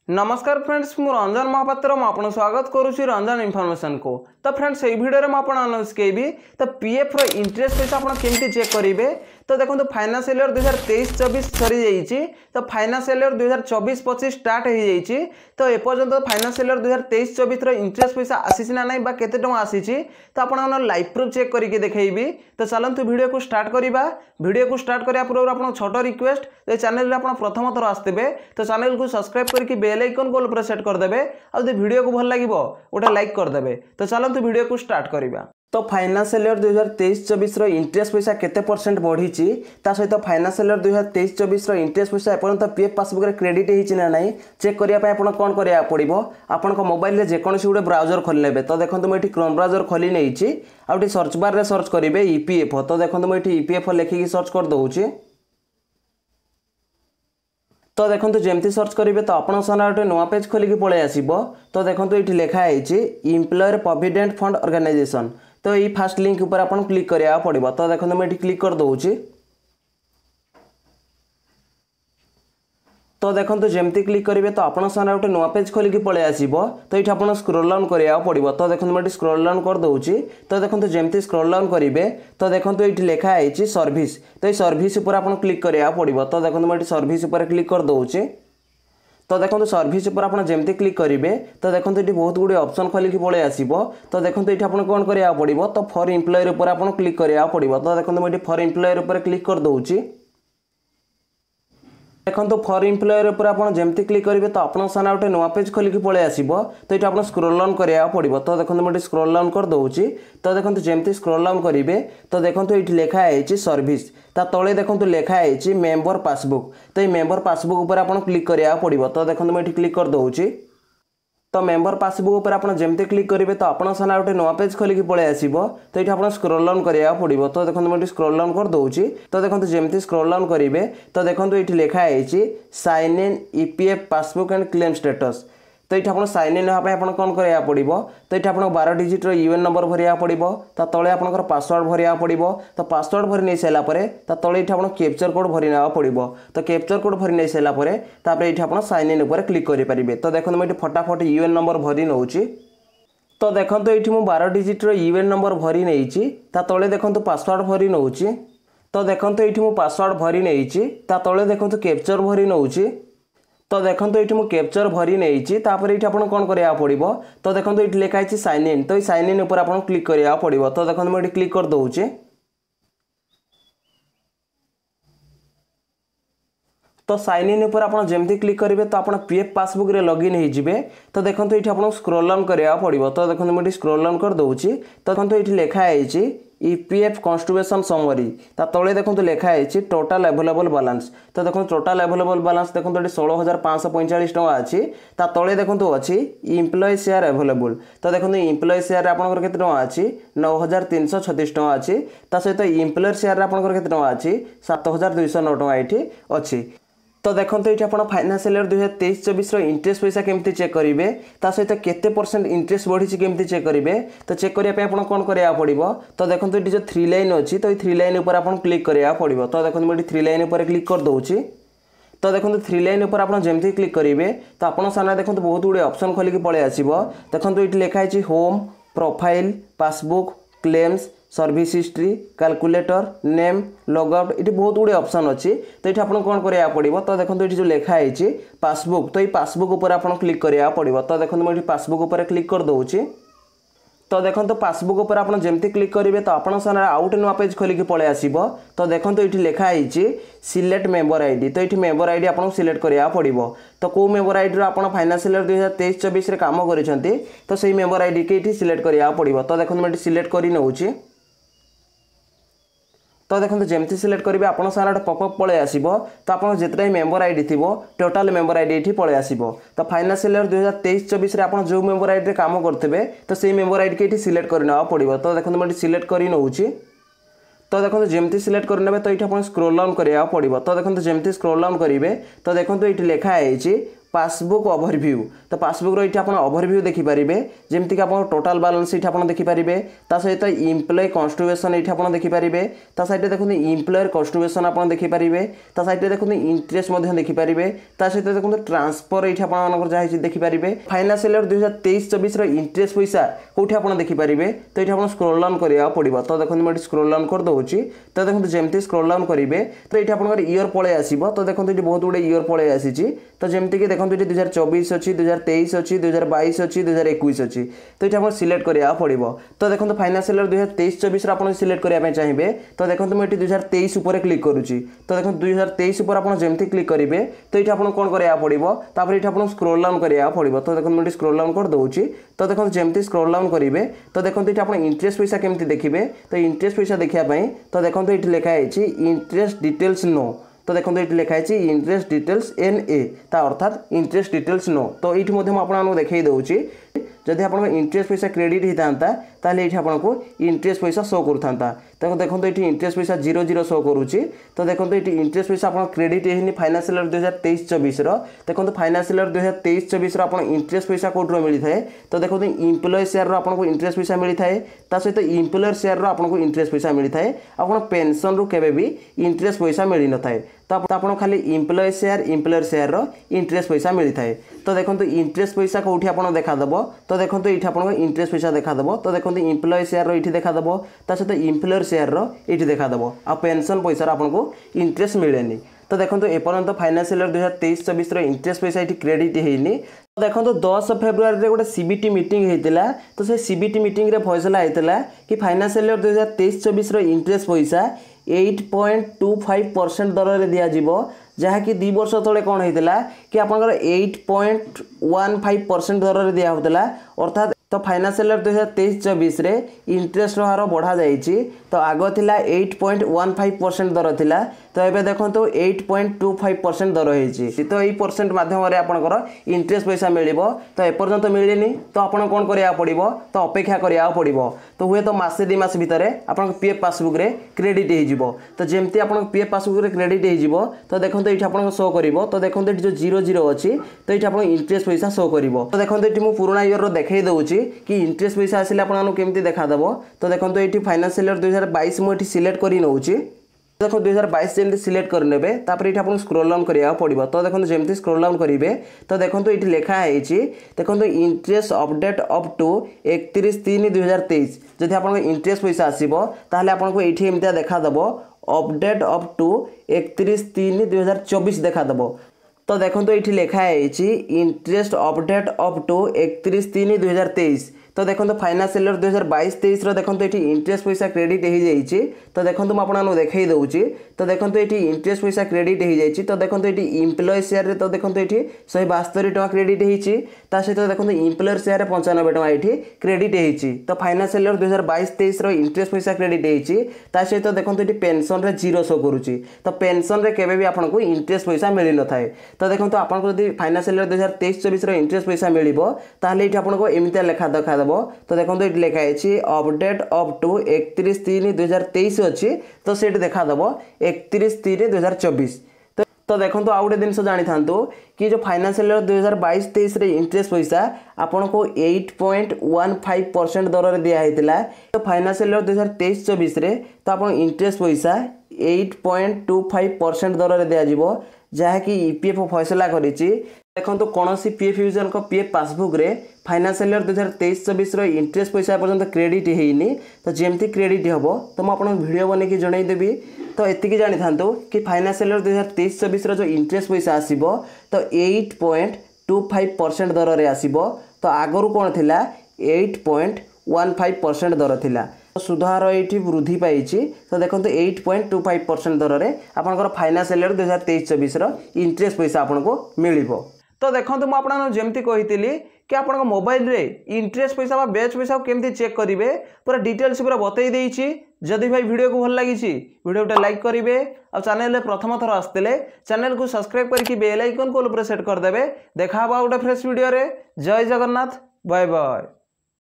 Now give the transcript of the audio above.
नमस्कार फ्रेंड्स मु रंजन महापात्र मुझे स्वागत करुच्ची रंजन इनफॉरमेशन को। तो फ्रेंड्स ये वीडियो में आपको शिखेबी तो पीएफ रो इंटरेस्ट पैसा आप केमती चेक करेंगे। तो देखो फाइनेंशियल ईयर 2023-24 सरी जाइए तो फाइनेंशियल ईयर 2024-25 स्टार्ट हो जाइए। तो एपर्यंत फाइनेंशियल ईयर 2023-24 इंटरेस्ट पैसा आसी ना ना केते टଙ୍କା आसी तो आपन लाइव प्रूफ चेक करके देखैबी। तो चलतु वीडियो को स्टार्ट करवा। वीडियो को स्टार्ट करिया पूर्व आपन छोट रिक्वेस्ट ए चैनल रे आपन प्रथम थर आस्ते तो चैनल को सब्सक्राइब करके बेल आइकन को ऊपर सेट कर देबे। आ यदि वीडियो को भल लागिवो गोटे लाइक कर देबे। तो चलतु वीडियो को स्टार्ट करवा। तो फाइनेंशियल ईयर 2023-24 इंटरेस्ट पैसा केते परसेंट बढ़ी सहित फाइनेंशियल ईयर 2023-24 इंटरेस्ट पैसा एपर्यंत पीएफ पासबुक रे क्रेडिट होइछि ना नहीं चेक करिया पय आपण कोन करिया पड़िबो। आपन को मोबाइल रे जे कोनसी गुडे ब्राउजर खोल लेबे। तो देखंतु मैं एठी क्रोम ब्राउजर खोली नैछि आ एठी सर्च बार रे सर्च करिवे ईपीएफओ। तो देखंतु मैं एठी ईपीएफओ लिखिकी सर्च कर दउछि। तो देखो जमती सर्च करेंगे तो आपन सामने गोटे नुआ पेज खोलिकी पलि आसो। तो देखो ये लिखाई एम्प्लॉयर प्रोविडेंट फंड ऑर्गेनाइजेशन। तो ये फास्ट लिंक ऊपर आपन क्लिक करिया पड़िबो। तो देखो मैं क्लिक कर दउछि। तो देखो जमती क्लिक करेंगे तो आपन सामने गोटे नुआ पेज खोलिकी पलि आसो। तो ये आपन स्क्रॉल डाउन करिया पड़िबो। तो देखो मैं स्क्रॉल डाउन कर दउछि। तो देखो जमती स्क्रॉल डाउन करेंगे तो देखो ये लिखाई सर्विस। तो ये सर्विस ऊपर आपन क्लिक करिया पड़िबो। तो देखो मैं सर्विस ऊपर क्लिक कर दउछि। तो देखो सर्विस ऊपर आपन जमती क्लिक करेंगे तो देखो ये बहुत गुड़े ऑप्शन खोलिकी पलि आसो। तो देखो ये आपन कोन करिया पड़िबो। तो फॉर एम्प्लॉयर ऊपर आपन क्लिक करिया पड़िबो। तो देखो मैं फॉर एम्प्लॉयर ऊपर क्लिक कर दउछि। देखो फॉर एम्प्लॉयर ऊपर आपन जमती क्लिक करेंगे तो आपन सामने गोटे नुआ पेज खोलिकी पलि आसो। तो ये आपन स्क्रॉल डाउन करिया पड़िबो। तो देखो मैं स्क्रॉल डाउन कर दउछि। तो देखो जमती स्क्रॉल डाउन करेंगे तो देखो ये लिखाई सर्विस ता तले देखो लिखाई मेंबर पासबुक। तो ये मेंबर पासबुक ऊपर आपन क्लिक करिया पड़िबो। तो देखो मैं क्लिक कर दउछि। तो मेंबर पासबुक ऊपर आपन जमती क्लिक करेंगे तो आपन सामने गोटे नुआ पेज खोलिकी पलि आसो। तो ये आपन स्क्रॉल डाउन करिया पड़िबो। तो देखो मैं स्क्रॉल डाउन कर दउछि। तो देखो जमती स्क्रॉल डाउन करेंगे तो देखो ये लिखाई sign in EPF passbook and claim status. तो ये आपन साइन इन होगा आपन कोन करिया पड़िबो। तो ये आपन 12 डिजिट रो यूएन नंबर भरिया पड़िबो। ता तळे आपनकर पासवर्ड भरिया पड़िबो। तो पासवर्ड भरि नै सेला परे ता तळे ये आपन कैप्चर कोड भरि ना पड़िबो। तो कैप्चर कोड भरि नै सेला परे तापर ये आपन साइन इन ऊपर क्लिक करि परिबे। तो देखो मैं फटाफट यूएन नंबर भरि नउची। तो देखो ये मु 12 डिजिट रो यूएन नंबर भरि नैछि ता तळे देखो पासवर्ड भरि नउची। तो देखो ये मु पासवर्ड भरि नैछि ता तळे देखो कैप्चर भरि नउची। तो देखो ये मुझे कैप्चर भरी नहीं तापर ये आपन कोन करिया पड़िबो। तो देखो ये लिखाई साइन इन। तो साइन इन ऊपर आपन क्लिक करिया पड़िबो। तो देखो मैं क्लिक कर दउछि। तो साइन इन ऊपर आपन जमती क्लिक करेंगे तो आपन पीएफ पासबुक रे लॉगिन हो जिवे। तो देखो ये आपन स्क्रॉल डाउन करिया पड़िबो। तो देखो मैं स्क्रॉल डाउन कर दउछि। तो देखो ये लिखाई ईपीएफ कॉन्स्टिट्यूशन समरी ता तळे देखो लिखाई टोटल अवेलेबल बैलेंस। तो देखो टोटल अवेलेबल बैलेंस देखो ये 16,545 टଙ୍କା अछि। ता तळे देखो अछि एम्प्लॉय शेयर अवेलेबल। तो देखो एम्प्लॉय शेयर आपनकर केते टଙ୍କା अछि 9,336 टଙ୍କା अछि। ता सहित एम्प्लॉयर शेयर आपनकर केते टଙ୍କା अछि 7,209 टଙ୍କା एठी अछि। तो देखो ये आप फाइनेंशियल ईयर 2023-24 इंटरेस्ट पैसा केमती चेक करेंगे ता सहित केते परसेंट इंटरेस्ट बढ़ी केमती चेक करेंगे। तो चेक करने आपन कोन करिया पड़िबो। तो देखो ये जो 3 लाइन अच्छी तो ये 3 लाइन ऊपर आपन क्लिक करिया पड़िबो। तो देखो मैं 3 लाइन ऊपर क्लिक कर दउछि। तो देखो 3 लाइन ऊपर आपन जमती क्लिक करेंगे तो आपन सामने देखो बहुत गुड़े ऑप्शन खोलिकी पलि आसीबो। देखो ये लिखाई home profile passbook claims service history calculator name logout ये बहुत गुड़े ऑप्शन अच्छी। तो ये आपन कोन करिया पड़िबो। तो देखो ये जो लिखाई पासबुक। तो ये पासबुक ऊपर आपन क्लिक करिया पड़िबो। तो देखो मैं पासबुक ऊपर क्लिक कर दउछि। तो देखो पासबुक ऊपर आपन जमती क्लिक करेंगे तो आपन सामने आउट नुआ पेज खोलिकी पलि आसीबो। तो देखो ये लिखाई सिलेक्ट मेंबर आईडी। तो ये मेंबर आईडी आपन सिलेक्ट करिया पड़िबो। तो को मेंबर आईडी रो आपन फाइनेंशियल ईयर 2023-24 रे काम करिसंती तो सेही मेंबर आईडी के इठी सिलेक्ट करिया पड़िबो। तो देखो मैं सिलेक्ट करि नउछि। तो देखो जमती सिलेक्ट करेंगे आपन सारा गोटे पॉपअप पलि आसीबो। तो आपन जेतरा मेंबर आईडी थिबो टोटल मेंबर आईडी एठी पलि आसीबो। तो फाइनेंशियल ईयर 2023-24 रे आपन जो मेंबर आईडी रे काम करथिबे तो सेही मेंबर आईडी के एठी सिलेक्ट करना पड़िबो। तो देखो मैं सिलेक्ट करि नउछि। तो देखो जमती सिलेक्ट करने तो ये आप स्क्रॉल डाउन करिया पड़िबो। तो देखो जमती स्क्रॉल डाउन करेंगे तो देखो ये लिखाई पासबुक ओवरव्यू तो पासबुक ये आप ओवरव्यू देखिपारे जमीक आप टोटाल बैलेंस ये आप देखिपारे ता सहित इम्प्लॉय कन्ट्रीब्यूशन ये आप देखिपारे ता सहित देखो इम्प्लॉयर कन्ट्रीब्यूशन आप देखिपारे ता सहित देखो इंटरेस्ट देखिपारे ता सहित देखो ट्रांसफर ये आप जहाँ देखिपारे फाइनेंशियल ईयर 2023-24 इंटरेस्ट पैसा कौटी आप देखिपारे तो ये आप स्क्रॉल डाउन करा पड़ो तो देखो मुझे स्क्रॉल डाउन कर दूसरी तो देखो जमी स्क्रॉल डाउन करेंगे तो ये आप ईयर पलि आसो तो देखो ये बहुत गुड़े ईयर पलि आसी तो जमीक देखो ये 2024 अच्छी 2023 अच्छी 2022 अच्छी 2021 अच्छी तो ये आप सिलेक्ट करा पड़ो तो देखो फाइनेंशियल ईयर 2023-24 आप सिलेक्ट करने चाहिए तो देखो मुझे 2023 उपर क्लिक करुच्ची तो देखो 2023 उपर आप जमी क्लिक करेंगे तो ये आपको कौन करा पड़ो तापर ये आपको स्क्रॉल डाउन करा पड़ो तो देखो मुझे स्क्रॉल डाउन कर दूसरी तो देखो जमी स्क्रॉल डाउन करेंगे तो देखो ये आप इंटरेस्ट पैसा केमती देखिए तो इंटरेस्ट पैसा देखापी तो देखो ये लिखाई इंटरेस्ट डिटेल्स नो तो देखो ये लिखाई इंटरेस्ट डिटेल्स NA ता अर्थात इंटरेस्ट डिटेल्स नो तो ये आपको देखई दूसरी जदि आप इंटरेस्ट पैसा क्रेडिट होता ताले ये आपको इंटरेस्ट पैसा शो करता तो देखो ये इंटरेस्ट पैसा 00 शो करुच्ची तो देखो ये इंटरेस्ट पैसा आप क्रेडिट होनी फाइनेंशियल ईयर 2023-24 देखो फाइनेंशियल ईयर 2023-24 आप इंटरेस्ट पैसा कौट मिलता है तो देखो इम्प्लॉय शेयर आपको इंटरेस्ट पैसा मिलता है ता सहित इम्प्लॉयर शेयर आपको इंटरेस्ट पैसा मिलता है आप पेंशन रु केबे भी इंटरेस्ट पैसा मिल न था तो आप खाली इम्प्लॉय शेयर इंटरेस्ट पैसा मिलता है तो देखो इंटरेस्ट पैसा कौटी आप देखादेव तो देखो ये आपको इंटरेस्ट पैसा देखादेव तो देखो इम्प्लॉय शेयर ये देखादेव ता सहित इम्प्लॉयर शेयर ये देखादेव आ पेंशन पैसा आपको इंटरेस्ट मिलेनी तो देखो एपर्यंत फाइनेंशियल ईयर 2023-24 इंटरेस्ट पैसा ये क्रेडिट होनी तो देखो 10 फेब्रुआरी में गोटे CBT मीटिंग होता तो से CBT मीटिंग रे फैसला होता कि फाइनेंशियल ईयर 2023-24 इंटरेस्ट पैसा 8.25% दर में दिज्व जहाँकि 2 वर्ष तले कौन होता कि आप 8.15% दर में दिहला अर्थात तो फाइनेंशियल ईयर 2023-24 रे इंटरेस्ट हार बढ़ा जाइए तो आग थिला 8.15% दर थिला तो ये देखो 8.25% दर होती तो यही परसेंट मध्यम आपंकर इंटरेस्ट पैसा मिल तो एपर्यंत मिलनी तो आपन कौन करा पड़ो तो अपेक्षा करा पड़ो तो हुए तो मसे 2 मास भितर आप PF पासबुक रे क्रेडिट हो तो जमती आप PF पासबुक रे क्रेडिट हो तो देखो ये आप शो कर तो देखो ये जो 00 अच्छी तो ये आप इंटरेस्ट पैसा शो कर तो देखो ये पुराना ईयर देखई दूसरी कि इंटरेस्ट पैसा आसिले आपको केमती देखादेव तो देखो ये फाइनेंशियल ईयर 2022 मुझे सिलेक्ट कर नौची देखो 2022 जमी सिलेक्ट करने तापर ये आपको स्क्रॉल डाउन करा पड़ो तो देखो जमी स्क्रॉल डाउन करेंगे तो देखो ये लिखाई देखो इंटरेस्ट अपडेट अप टू 31/3/2023 जदि आप इंटरेस्ट पैसा आसो ताहले आपको ये एमती देखादेव अपडेट अप टू 31/3/2024 देखादेव तो देखो ये लिखाई इंटरेस्ट अपडेट अप टू 31/3/2023 तो देखो फाइनेंशियल ईयर 2022-23 देखो ये इंटरेस्ट पैसा क्रेडिट हो जाइए तो देखो मुझे देखई दूसरी तो देखो ये इंटरेस्ट पैसा क्रेडिट हो जाइए तो देखो ये इम्प्लॉय शेयर तो देखो ये 172 टଙ୍କା क्रेडिट होती सहित देखो इम्प्लॉयर शेयर 95 टଙ୍କା ये क्रेडिट होती तो फाइनेंशियल ईयर 2022-23 इंटरेस्ट पैसा क्रेडिट होती सहित देखो ये पेंशन रे 0 शो करुच्ची तो पेंशन रे केबे भी आपको इंटरेस्ट पैसा मिल न थाए तो देखो आपको जब फाइनेंशियल ईयर 2023-24 इंटरेस्ट पैसा मिल ताहले ये आपको एमती लेखा देखा तो देखो ये लिखाई अपडेट अप टू 31/3/2023 अच्छी तो सीट देखादेव 31/3/2024 तो देखो आउ गोटे जिन जानी था कि जो फाइनेंशियल ईयर 2022-23 इंटरेस्ट पैसा आपन को 8.15% दर में दिखाई तो फाइनेंशियल ईयर 2023-24 तो आप इंटरेस्ट पैसा 8.25% दर में दिज्व जहाँकि EPF फैसला करी देखो तो कौन सी PF यूजर को PF पासबुक रे फाइनेंशियल ईयर 2023-24 इंटरेस्ट पैसा पर्यंत क्रेडिट होनी तो जमती क्रेडिट हम तो मुझे वीडियो बनैकी जनईदेवी तो एतिकी जानी था कि फाइनेंशियल ईयर 2023-24 जो इंटरेस्ट पैसा आसो तो 8.25% दर में आसो तो आगरू कौन थिला 8.15% दर थिला तो सुधार ये वृद्धि पाई तो देखो 8.25% दर में आपंकर फाइनेंशियल ईयर 2023-24 इंटरेस्ट पैसा आपको मिल तो देखो मुझे जमती कही कि आप मोबाइल रे इंटरेस्ट पैसा बा बैच पैसा केमती चेक करेंगे पूरा डिटेल्स पूरा बतई देछि जदि भाई वीडियो को भल लगी वीडियो लाइक करेंगे और चैनल प्रथम थर आसते चैनल को सब्सक्राइब करके बेल आइकन को सेट करदे देखा गोटे फ्रेश वीडियो रे जय जगन्नाथ बाय बाय।